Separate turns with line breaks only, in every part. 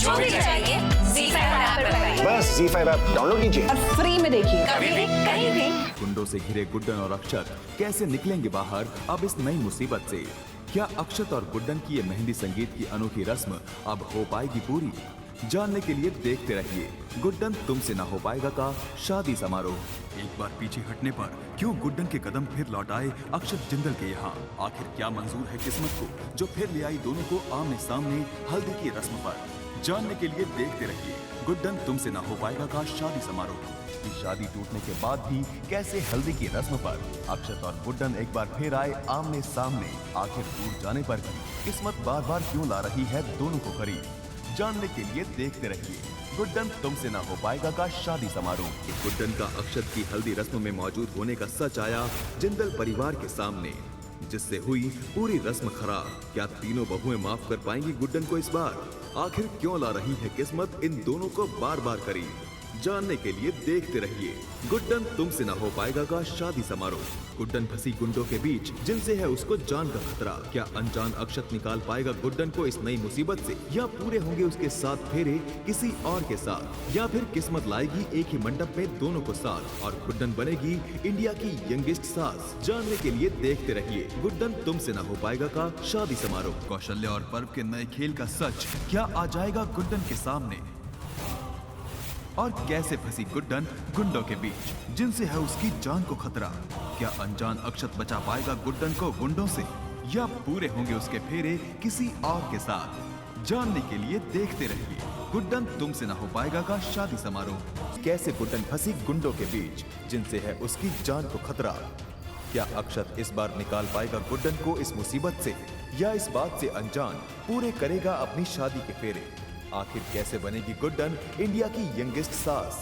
जो भी चाहिए ZEE5 ऐप पर पाइए।
बस ZEE5 ऐप डाउनलोड कीजिए
और फ्री में देखिए, कभी भी कहीं भी।
गुंडों से घिरे गुड्डन और अक्षत कैसे निकलेंगे बाहर अब इस नई मुसीबत से? क्या अक्षत और गुड्डन की ये मेहंदी संगीत की अनोखी रस्म अब हो पाएगी पूरी? जानने के लिए देखते रहिए गुड्डन तुमसे ना हो पाएगा का शादी समारोह। एक बार पीछे हटने पर क्यों गुड्डन के कदम फिर लौट आए अक्षत जिंदल के यहाँ? आखिर क्या मंजूर है किस्मत को जो फिर ले आई दोनों को आमने सामने हल्दी की रस्म पर? जानने के लिए देखते रहिए गुड्डन तुमसे ना हो पाएगा का शादी समारोह। की शादी टूटने के बाद भी कैसे हल्दी की रस्म पर अक्षत और गुड्डन एक बार फिर आए आमने सामने। आखिर टूट जाने पर भी किस्मत बार बार क्यों ला रही है दोनों को करीब? जानने के लिए देखते रहिए गुड्डन तुमसे ना हो पाएगा का शादी समारोह। गुड्डन का अक्षत की हल्दी रस्म में मौजूद होने का सच आया जिंदल परिवार के सामने, जिससे हुई पूरी रस्म खराब। क्या तीनों बहुएं माफ कर पाएंगी गुड्डन को इस बार? आखिर क्यों ला रही है किस्मत इन दोनों को बार बार करीब? जानने के लिए देखते रहिए गुड्डन तुमसे ना हो पाएगा का शादी समारोह। गुड्डन फंसी गुंडों के बीच जिनसे है उसको जान का खतरा। क्या अनजान अक्षत निकाल पाएगा गुड्डन को इस नई मुसीबत से, या पूरे होंगे उसके साथ फेरे किसी और के साथ, या फिर किस्मत लाएगी एक ही मंडप में दोनों को साथ और गुड्डन बनेगी इंडिया की यंगेस्ट सास? जानने के लिए देखते रहिए गुड्डन तुमसे ना हो पाएगा का शादी समारोह। कौशल्य और पर्व के नए खेल का सच क्या आ जाएगा गुड्डन के सामने? और कैसे फंसी गुड्डन गुंडों के बीच जिनसे है उसकी जान को खतरा? क्या अनजान अक्षत बचा पाएगा गुड्डन को गुंडों से, या पूरे होंगे उसके फेरे किसी और के साथ? जानने के लिए देखते रहिए गुड्डन तुमसे ना हो पाएगा का शादी समारोह। कैसे गुड्डन फंसी गुंडों के बीच जिनसे है उसकी जान को खतरा? क्या अक्षत इस बार निकाल पाएगा गुड्डन को इस मुसीबत से, या इस बात से अनजान पूरे करेगा अपनी शादी के फेरे? आखिर कैसे बनेगी गुड्डन इंडिया की यंगेस्ट सास?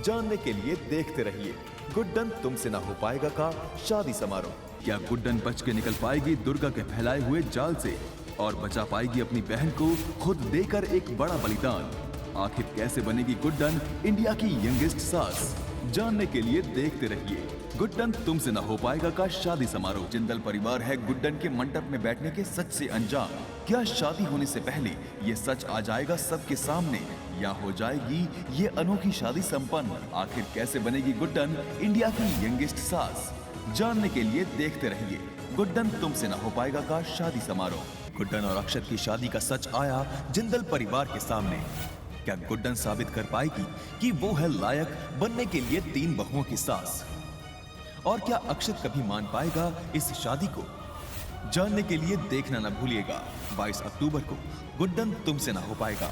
जानने के लिए देखते रहिए गुड्डन तुमसे ना हो पाएगा का शादी समारोह। क्या गुड्डन बच के निकल पाएगी दुर्गा के फैलाए हुए जाल से और बचा पाएगी अपनी बहन को खुद देकर एक बड़ा बलिदान? आखिर कैसे बनेगी गुड्डन इंडिया की यंगेस्ट सास? जानने के लिए देखते रहिए गुड्डन तुमसे ना हो पाएगा का शादी समारोह। जिंदल परिवार है गुड्डन के मंडप में बैठने के सच से अनजान। क्या शादी होने से पहले ये सच आ जाएगा सबके सामने, या हो जाएगी ये अनोखी शादी संपन्न? आखिर कैसे बनेगी गुड्डन इंडिया की यंगेस्ट सास? जानने के लिए देखते रहिए गुड्डन तुमसे ना हो पाएगा का शादी समारोह। गुड्डन और अक्षत की शादी का सच आया जिंदल परिवार के सामने। क्या गुड्डन साबित कर पाएगी कि वो है लायक बनने के लिए 3 बहुओं की सास? और क्या अक्षत कभी मान पाएगा इस शादी को? जानने के लिए देखना ना भूलिएगा 22 अक्टूबर को गुड्डन तुमसे ना हो पाएगा।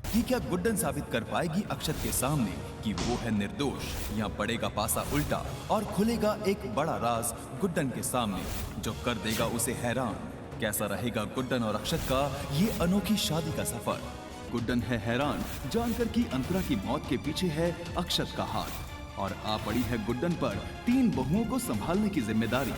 कि क्या गुड्डन साबित कर पाएगी अक्षत के सामने कि वो है निर्दोष, या पड़ेगा पासा उल्टा और खुलेगा एक बड़ा राज गुड्डन के सामने जो कर देगा उसे हैरान? कैसा रहेगा गुड्डन और अक्षत का ये अनोखी शादी का सफर? गुड्डन है हैरान जानकर कि अंतरा की मौत के पीछे है अक्षत का हाथ, और आ पड़ी है गुड्डन पर 3 बहुओं को संभालने की जिम्मेदारी।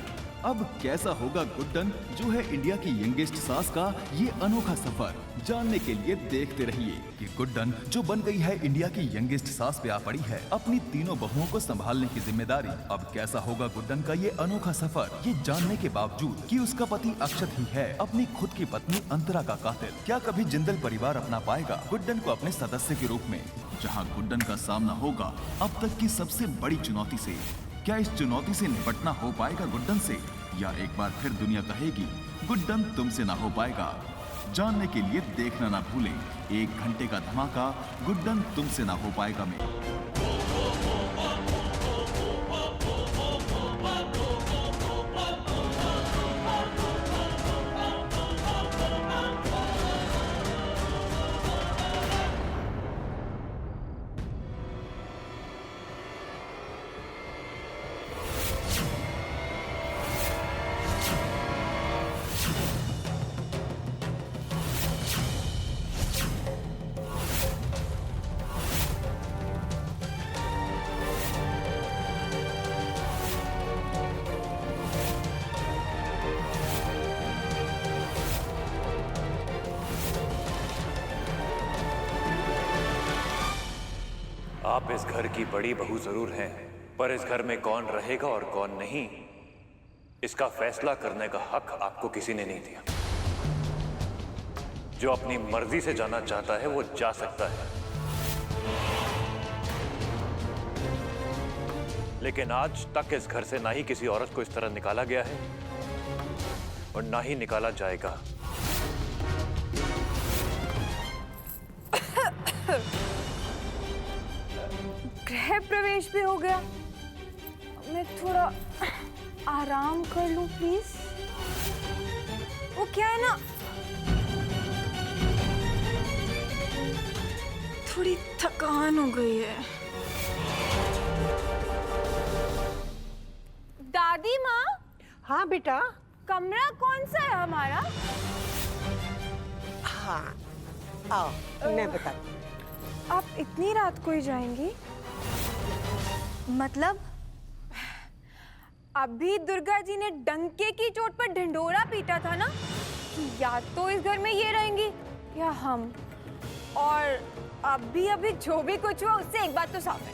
अब कैसा होगा गुड्डन जो है इंडिया की यंगेस्ट सास का ये अनोखा सफर? जानने के लिए देखते रहिए कि गुड्डन जो बन गई है इंडिया की यंगेस्ट सास पे आ पड़ी है अपनी 3 बहुओं को संभालने की जिम्मेदारी। अब कैसा होगा गुड्डन का ये अनोखा सफर, ये जानने के बावजूद कि उसका पति अक्षत ही है अपनी खुद की पत्नी अंतरा का कातिल? क्या कभी जिंदल परिवार अपना पाएगा गुड्डन को अपने सदस्य के रूप में, जहां गुड्डन का सामना होगा अब तक की सबसे बड़ी चुनौती से? क्या इस चुनौती से निपटना हो पाएगा गुड्डन से, या एक बार फिर दुनिया कहेगी गुड्डन तुमसे ना हो पाएगा? जानने के लिए देखना ना भूलें 1 घंटे का धमाका गुड्डन तुमसे ना हो पाएगा में।
आप इस घर की बड़ी बहू जरूर हैं, पर इस घर में कौन रहेगा और कौन नहीं, इसका फैसला करने का हक आपको किसी ने नहीं दिया। जो अपनी मर्जी से जाना चाहता है वो जा सकता है, लेकिन आज तक इस घर से ना ही किसी औरत को इस तरह निकाला गया है और ना ही निकाला जाएगा।
गृह प्रवेश भी हो गया। मैं थोड़ा आराम कर लूं प्लीज। वो क्या है ना, थोड़ी थकान हो गई है। दादी माँ।
हाँ बेटा।
कमरा कौन सा है हमारा?
हाँ आओ मैं बता।
आप इतनी रात को ही जाएंगी? मतलब अभी दुर्गा जी ने डंके की चोट पर ढिंढोरा पीटा था ना कि या तो इस घर में ये रहेंगी या हम। और अभी अभी जो भी कुछ हुआ उससे एक बात तो साफ है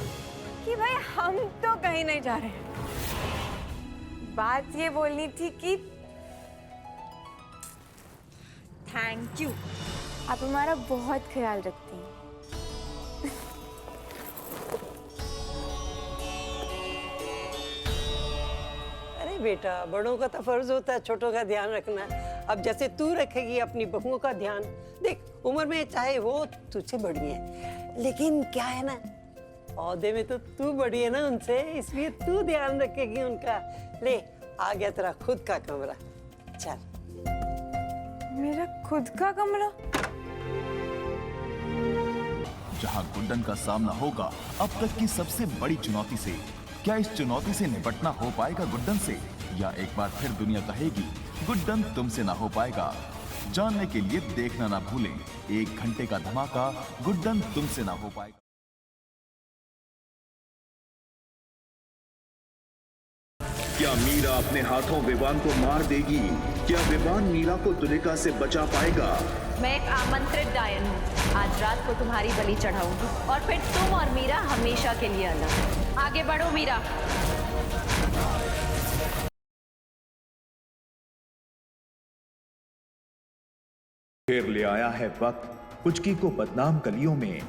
कि भाई हम तो कहीं नहीं जा रहे हैं। बात ये बोलनी थी कि थैंक यू, आप हमारा बहुत ख्याल रखती हैं।
अरे बेटा, बड़ों का तो फर्ज होता है छोटों का ध्यान रखना। अब जैसे तू रखेगी अपनी बहुओं का ध्यान, देख उम्र में चाहे वो तुझसे बड़ी है, लेकिन क्या है ना, औहदे में तो तू बड़ी है ना उनसे, इसलिए तू ध्यान रखेगी उनका। ले आ गया तेरा खुद का कमरा, चल।
मेरा खुद का कमरा?
जहां गुड्डन का सामना होगा अब तक की सबसे बड़ी चुनौती से। क्या इस चुनौती से निपटना हो पाएगा गुड्डन से, या एक बार फिर दुनिया कहेगी गुड्डन तुमसे ना हो पाएगा? जानने के लिए देखना ना भूलें 1 घंटे का धमाका, गुड्डन तुमसे ना हो पाएगा।
क्या मीरा अपने हाथों विवान को मार देगी? क्या विवान मीरा को तुलिका से बचा पाएगा?
मैं एक आमंत्रित डायन हूँ। आज रात को तुम्हारी बलि चढ़ाऊंगी और फिर तुम और मीरा हमेशा के लिए अलग। आगे बढ़ो मीरा।
फिर ले आया है वक्त पुचकी को बदनाम गलियों में,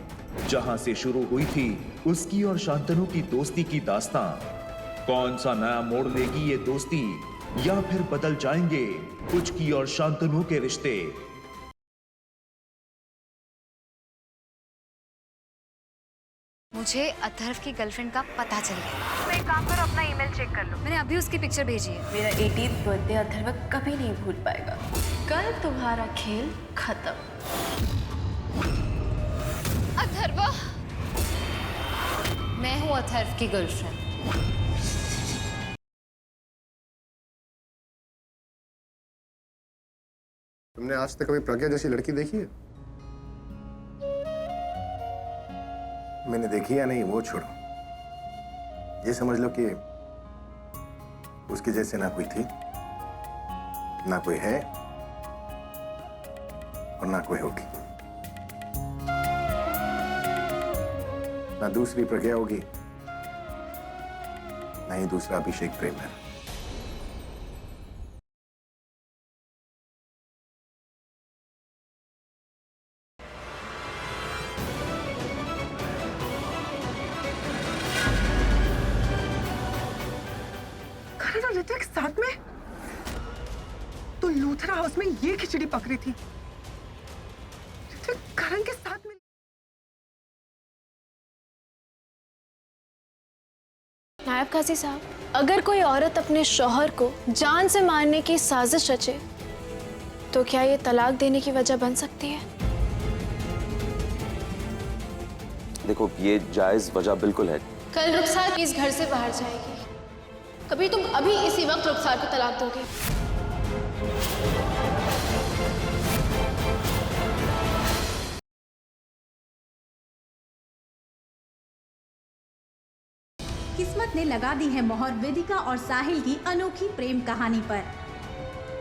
जहां से शुरू हुई थी उसकी और शांतनु की दोस्ती की दास्तां। कौन सा नया मोड़ लेगी ये दोस्ती, या फिर बदल जाएंगे पुचकी और शांतनु के रिश्ते?
मुझे अथर्व की गर्लफ्रेंड का पता चल गया।
तो एक काम करो, अपना ईमेल चेक कर लो।
मैंने अभी उसकी पिक्चर भेजी है।
मेरा 18th बर्थडे अथर्व कभी नहीं भूल पाएगा। कल तुम्हारा खेल खत्म।
अथर्व, मैं हूँ अथर्व की गर्लफ्रेंड।
तुमने आज तक कभी प्रज्ञा जैसी लड़की देखी है? मैंने देखी या नहीं वो छोड़ो, ये समझ लो कि उसके जैसे ना कोई थी, ना कोई है और ना कोई होगी। ना दूसरी प्रज्ञा होगी, ना ही दूसरा अभिषेक प्रेम है।
ऋतिक साथ में तो लूथरा हाउस में ये खिचड़ी पक रही थी। ऋतिक करण के साथ में।
नायब काजी साहब, अगर कोई औरत अपने शौहर को जान से मारने की साजिश रचे तो क्या ये तलाक देने की वजह बन सकती है?
देखो, ये जायज वजह बिल्कुल है।
कल रुखसार इस घर से बाहर जाएगी, कभी तुम अभी इसी वक्त रुखसार को तलाक दोगे?
किस्मत ने लगा दी है मोहर वेदिका और साहिल की अनोखी प्रेम कहानी पर।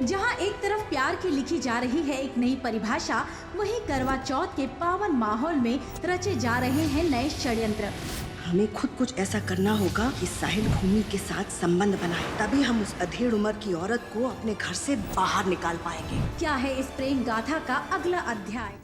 जहां एक तरफ प्यार की लिखी जा रही है एक नई परिभाषा, वहीं करवा चौथ के पावन माहौल में रचे जा रहे हैं नए षड्यंत्र।
हमें खुद कुछ ऐसा करना होगा कि साहिल भूमि के साथ संबंध बनाए, तभी हम उस अधेड़ उम्र की औरत को अपने घर से बाहर निकाल पाएंगे।
क्या है इस प्रेम गाथा का अगला अध्याय?